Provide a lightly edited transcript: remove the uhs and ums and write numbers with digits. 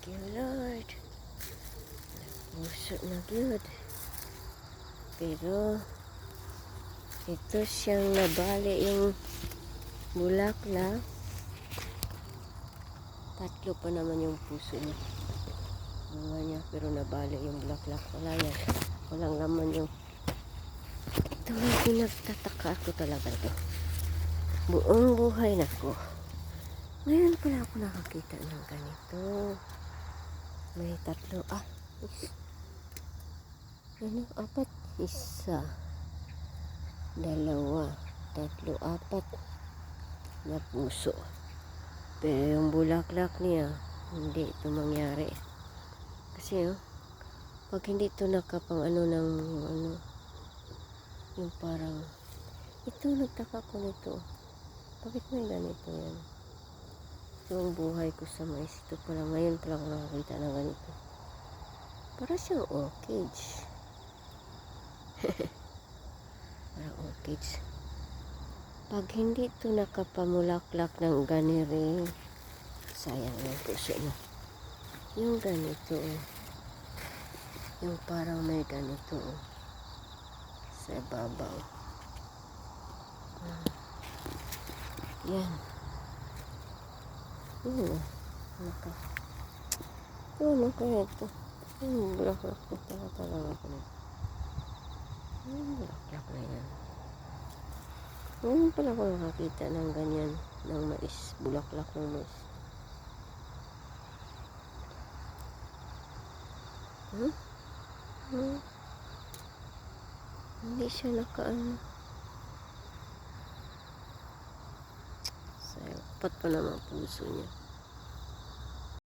you, Lord. Puso na good. Pero, ito siyang nabali yung bulaklak. Tatlo pa naman yung puso niya. Bunga niya, pero nabali yung bulaklak. Wala yan. Walang laman yung... Ito lang pinagtataka ko talaga to. Buong buhay na ko. Ngayon pala ako nakakita ng ganito. May tatlo. Ano? Apat. Isa. Dalawa. Tatlo. Apat. Na puso. Pero yung bulaklak niya, hindi ito mangyari. Kasi, pag hindi ito nakapang yung parang, ito, nagtaka ko nito. Bakit may ganito yan? Yung buhay ko sa mais, ito pala, ngayon pala ako nakakita ng ganito. Para siyang orchids. Parang orchids. Pag hindi ito nakapamulaklak ng ganire, sayang yung puso niya. Yung ganito, yung parang may ganito, sa babaw. Yan. Ano kaya ito? Yung bulaklak na talaga ko na. Yung bulaklak na yan. Ngayon pala ako nakakita ng ganyan, ng mais, bulaklak ng mais. Hindi siya nakaano. Sapat pa naman puso niya.